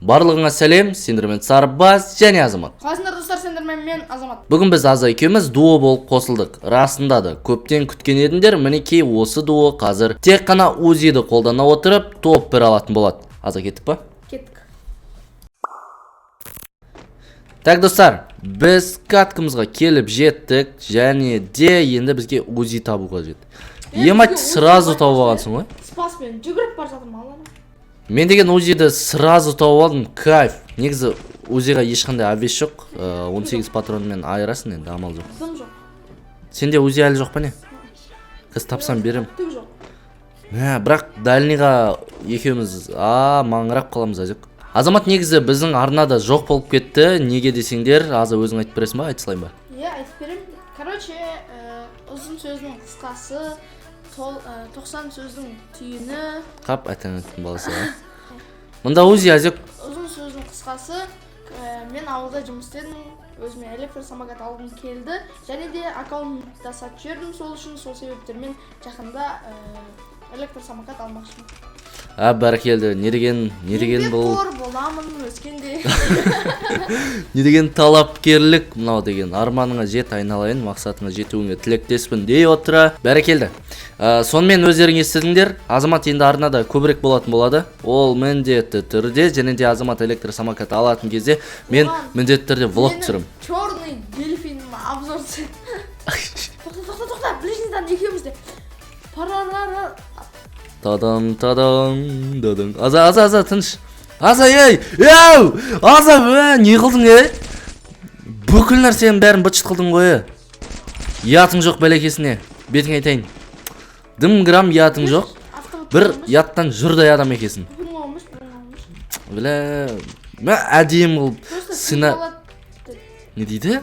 Барлығыңа сәлем, сендермен Сарбаз және Азамат. Қаласыңдар достар, сендермен мен Азамат. Бүгін біз Аза екеуміз дуо болып қосылдық. Расында да көптен күткен едіңдер, мінекей осы дуо қазір тек қана УЗИді қолдана отырып топ бір алатын болады. Аза кеттік па? Кеттік. Так достар, біз каткамызға келіп жеттік, және де енді бізге УЗИ табуға жетті. Емать сразу тауып алғансың ғой? Спаспен жүгіріп бар жатырмын алланы. Мен деген УЗИді сразу тауып алдым, кайф. Негізі УЗИға ешқандай авес жоқ, 18 патронмен айырасың енді, амал жоқ. Дым жоқ. Сенде УЗИ әлі жоқ па не? Қыз тапсам берем. Түк жоқ. Бірақ дальныйға екеуміз маңырап қаламыз азық. Азамат негізі біздің арнада жоқ болып кетті. Неге десеңдер, Аза өзің айтып бересің ба, айта салайын ба? Айтып берем. Короче, ұзын сөздің қысқасы, 90 сөздің түйіні. Қап, айтаңыздың баласы. Мұнда УЗИ азық. Ұзын сөздің қысқасы, мен ауылда жұмыс істедім, өзіме электросамокат алғым келді, және де аккаунтта сатып жібердім, сол үшін сол себептермен жақында электросамокат алмақшымын. Бәрекелді. Не деген бұл? Еңбекқор боламын өскенде. Не деген талапкерлік, мынау деген арманыңа жет, айналайын, мақсатыңа жетуіңе тілектеспін дей отыра. Бәрекелді. Сонымен өздерің естідіңдер, Азамат енді арнада көбірек болатын болады. Ол міндетті түрде, және де Азамат электросамокат алатын кезде мен міндетті түрде влог түсірім. Черный дельфинім обзор түсет. Тоқта, ближнейдан екеумізде. Парарара. Тадан. Аза, тыныш. Аза, Аза, не қылдың, Бүкіл нәрсенің бәрін бытшыт қылдың ғой, Ятың жоқ бәлекесіне. Бетің айтайын. Дым грамм ятың жоқ. Бір яттан жүрдай адам екесін. Біле, мен әдейім қылып сына... Не дейді?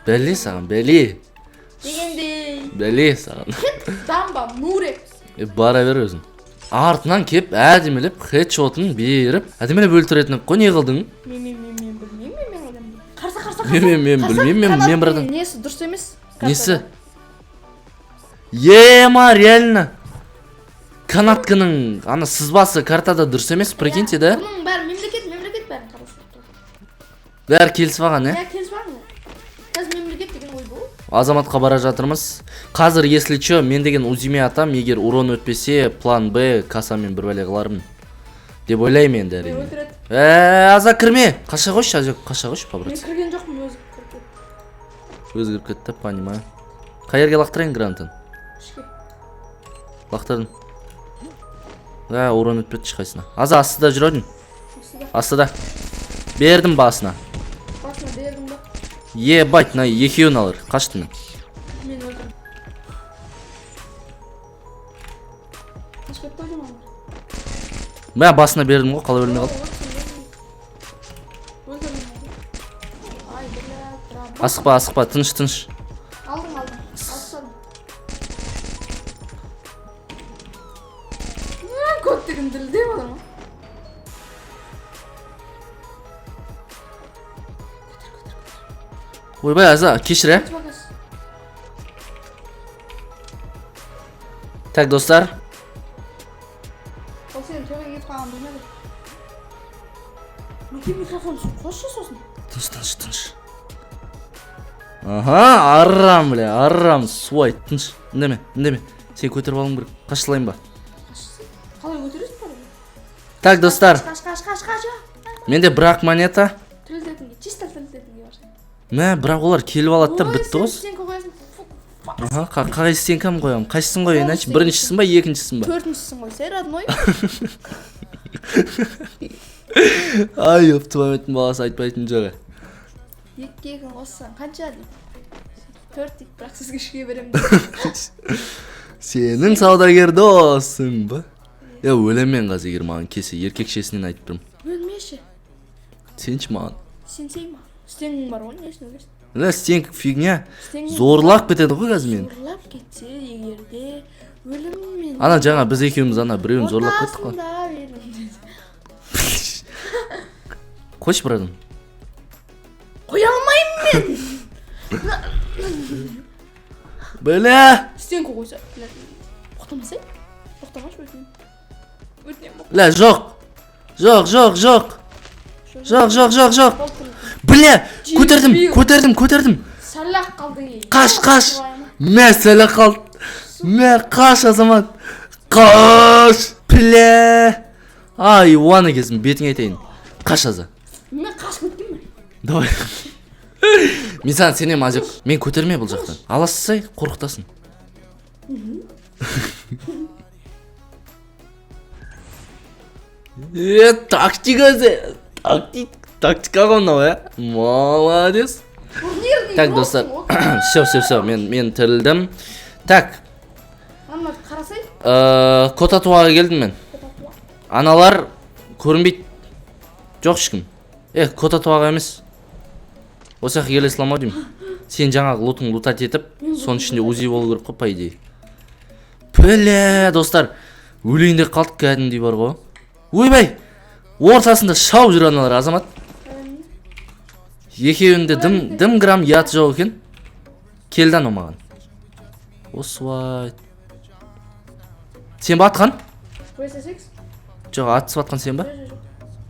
Бәле саған, бәле. Дегендей. Бәле саған. Дамба, нурек. Бара бер өзің. Артынан кеп, әдемелеп, хедшотын беріп, әдемелеп өлтіретін қой, не қылдың? Мен білмеймін. Қарса. Мен білмеймін, мен бірадың. Несі, дұрыс емес? Несі? Реально. Канатканың ана сызбасы картада дұрыс емес, прикиньте, да? Бұның бәрі мемлекет бәрін қарасып. Бәрі келісіп алған, Келісіп алған. Қазір мемлекет деген ой бұл. Азаматқа бара жатырмыз. Қазір, если чо, мен деген УЗИме атам, егер урон өтпесе, план Б касамен бір бәле қылармын. Деп ойлаймын енді әрине. Аза кірме. Қаша қойшы, по-братски. Мен кірген жоқпын, өзі кіріп кетті. Өзі кіріп кетті, понимаю. Қай жерге лақтырайын гранатын? Ішке. Лақтырдың. Урон өтпеді ешқайсына. Аза астыда жүрдің? Астыда. Бердім басына. Басына бердім ба? Ебать, екеуін алыр. Қашты мен. Мен өлдім. Қашып кетті өлдім алыр. Мен басына бердім ғой, қалай өлмей қалды. Асықпа, тыныш. Алдым. Асықсадым. Көптігін ділде бар ма? Ойбай, Аза, кешір, Так, достар. Ол сенің төбеге кетіп қалған білмеді. Мүлде микрофон қосшы сосын. Тыныш. Аррам, суай, тыныш. Үндеме. Сен көтеріп алың бір, қашылайын ба? Қалай көтересің бары? Так, достар. Қаш. Менде бірақ монета. Чисто тірілтетінге баршайын. Бірақ олар келіп алады да, бітті осы. Стенка қоясың. Қағай стенкам қоям. Қайсысын қойын, әнші? Біріншісін ба, екіншісін ба? Төртіншісін қой, сәй родной. Ай, өптімаметтің баласы айтпайтын жоғы. Еккегін қоссаң, қанша дейм? 4 дейм, бірақ сізге үшке берем дейм. Сенің саудагер досың ба? Өлемен қаз егер маған кесе, еркекшесінен айтып тұрым. Өлмеші. Сенші маған? Сенсей ма? Стенгің бар ғой, не үшін өлесің? Стенг фигня. Зорлап кетеді ғой қазір мен. Зорлап кетсе егерде өліммен. Ана жаңа біз екеуміз біреуін зорлап кеттік қой. Ортасында берім. Қойшы бірадың. Қоя алмаймын мен. Бля! Стенка қойса. Тоқтамасай? Тоқтамашы өтінем. Ля, жоқ. Жоқ, жоқ, жоқ. Жоқ, жоқ, жоқ, жоқ. Бля, көтердім. Сәл-ақ қалды. Қаш. Мә, сәл-ақ қалды. Мә, қаш, Азамат. Қаш. Бля. Ай, уаны кезім, бетіңе айтайын. Қаш, Аза. Мен қашып өттім бе? Давай. Мен саған сенем, Азек. Мен көтерме бұл жақтан. Аласысай, қорқытасың. Тактика зе. Тактика ғана, молодец. Так, достар. Все, мен тірілдім. Так. Анна қарасай. Котатуаға келдім мен. Аналар көрінбейді. Жоқ ешкім. Котатуаға емес. Осы жаққа келе саламау деймін. Сен жаңағы лутың лутат етіп, соның ішінде узи болу керек қой, по идее. Бля, достар. Өлейінде қалдық кәдімдей бар ғой. Ойбай! Ортасында шау жүр аналар, Азамат. Екеуінде дым грамм яты жоқ екен. Келді анау маған. Осылай. Сен батқан? Жоқ, атысы батқан сен ба?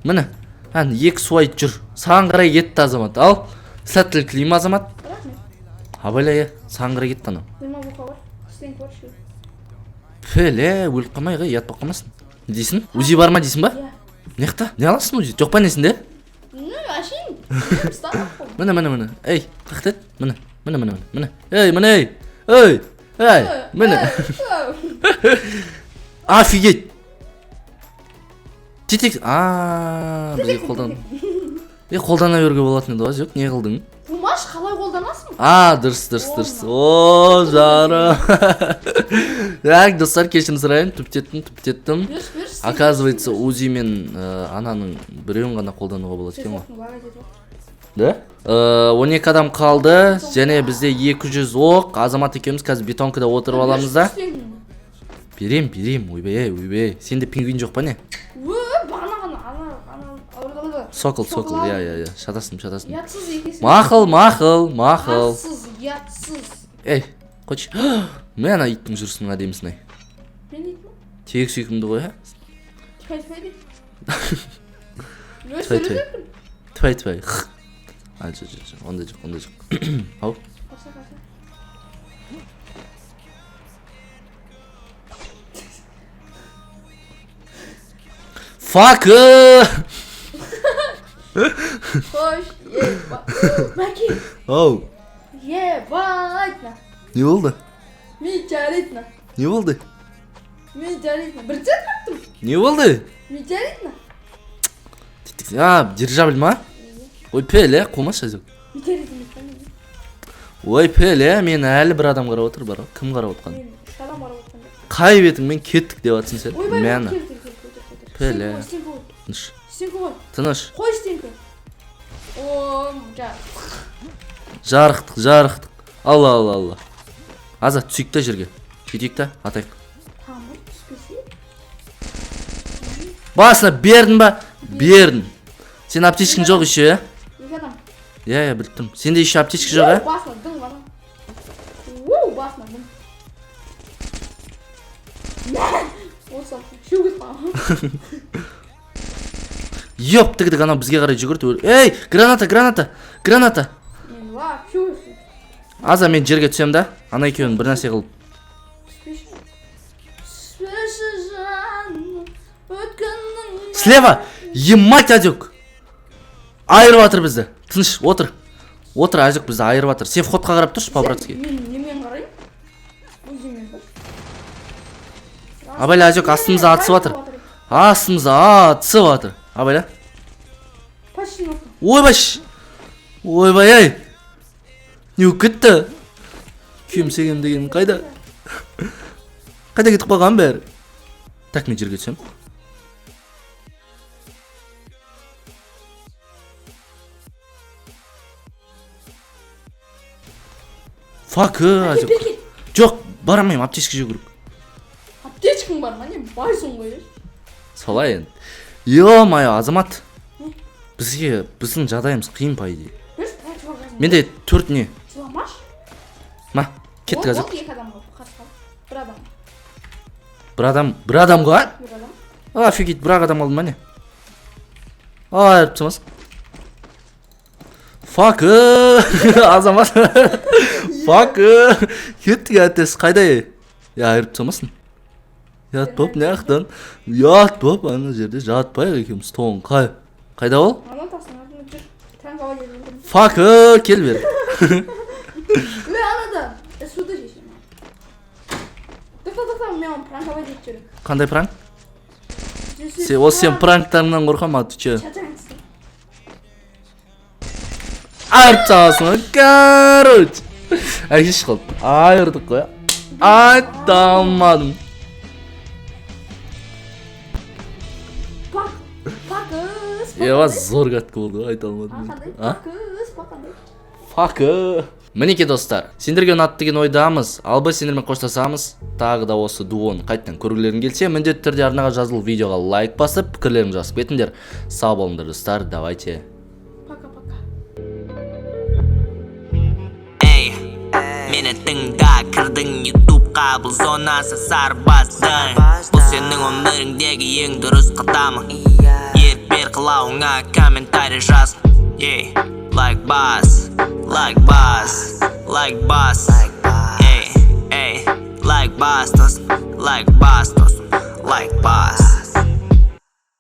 Міне. Екі суай жүр. Саған қарай кетті, Азамат. Ал, сәттілік тілеймін, Азамат. Абайла, саған қарай кетті анау. Пеле, өліп қалмай ғай, ят баққамасын. Дейсің? Узи бар ма дейсің ба? Неқта? Не аласың узи? Жоқ па несінде? Міне. Ей, қақтет. Міне. Ей, міне. Ей, міне. Офигеть. Тетек. Бізге қолдана беруге болатын еді, жоқ, не қылдың? Қумаш, қалай қолданасың? Дұрыс. О, жарым. Так, достар, кешірім сұрайын. Түптеттім. Оказывается, Узи мен ананың біреуін ғана қолдануға болады екен ғой. Да? 12 адам қалды. Және бізде 200 оқ. Азамат екеуміз қазір бетонкада отырып аламыз да. Берем. Ойбай. Сенде пингвин жоқ па не? Сокол, я. Шатасың. Ятсыз екесің. Мақыл. Ятсыз. Ей, қойшы. Мен ана иттің жүрсің әдемісін ай. Мен ит ма? Тек сүйкімді ғой, ә? Тфай. Жоқ, онда жоқ. Ау. Факы! Қош, Мәке. Ау. Ебайтна. Не болды? Метеоритна. Не болды? Метеоритна. Бір рет бақтым. Не болды? Метеоритна. Дирижабль ма? Ой, пеле, қумаш әзіл. Метеоритна. Ой, пеле, мен әлі бір адам қарап отыр, бар. Кім қарап отқан? Мен шалам қарап отқан. Қай бетіңмен кеттік деп атсың сен? Ойбай, Мені. Пеле. Тыныш. Қой стенкі. Жарықтық. Алла. Аза, түсейік та жерге. Кетейік та, атайық. Тамыр, түспесе. Басына бердің ба? Бердің. Сен аптечкің жоқ еще, е? Екі адам. Я, білттім. Сенде еще аптечка жоқ, е? Басына дың ғана. Басына дың. Осы, шүгіз қама. Йоп, тігідік анау бізге қарай жүгірді. Ей, граната. Мен ва, шүгіз. Аза, мен жерге түсем да. Ана екеуін бір нәрсе қылып. Түспеші жаным, өткіннің... Слева! Емать, Азек! Айырып атыр бізді. Тыныш, отыр. Азек бізді айырып атыр. Сен входқа қарап тұршы, по-братски. Мен немен қарайым? Өзімен бір. Абайла, Азек, астымызда атысып атыр. Абайла. Почти ноту. Ойбай, ай. Не өкетті? Күйімсегем деген қайда? Қайда кетіп қалған бәрі? Так, мен жерге түсем. Факы, Азек. Жоқ, барамайым, аптечка жеу керек. Аптечкің бар ма не? Байсың ғой. Солай енді. Ё-майо, Азамат. Біздің жағдайымыз қиын по идее. Менде 4 не? Жыламаш? Ма, кеттік Азек. Ол 2 адамға қарсы. Бір адамға? Бір адам. Офигеть, бір адам алдым ма не? Айрыптымыз. Fuck. Азамат. Fuck. Кеттік әтес қайда? Айрыптымысың? Ят боп, не ақтан? Ят боп, ана жерде жатпайық екеуміз тоң. Қайда ол? Ана тасын, артында жүр. Трамвайға келдім. Fuck, кел бер. Анада, суды жейсің. Тоқта, мен оны пранкавай дейт жүрек. Қандай пранк? Сен пранктарынан қорқам, атычы. Чатаңсың. Айрыптасың, короче. Әкеш қылып, айырдық қой. Айталмадым. Зор кәткі болды, айталмадым. Факы. Мінеке достар, сендерге ұнатты деген ойдамыз. Ал біз сендермен қоштасамыз. Тағы да осы дуон қайттан көргілерің келсе, міндетті түрде арнаға жазылу видеоға лайк басып, пікірлерін жазып кетіңдер. Сау болыңдар достар, давайте. Пока-пока. Мені тыңда кірдің ютубқа, бұл зонасы сарбаздың. Бұл сенің өміріңдегі ең дұрыс қадамың. Ерік бер қылауыңа комментарий жаз. Like boss, like boss, like boss. Like boss, like boss, like boss.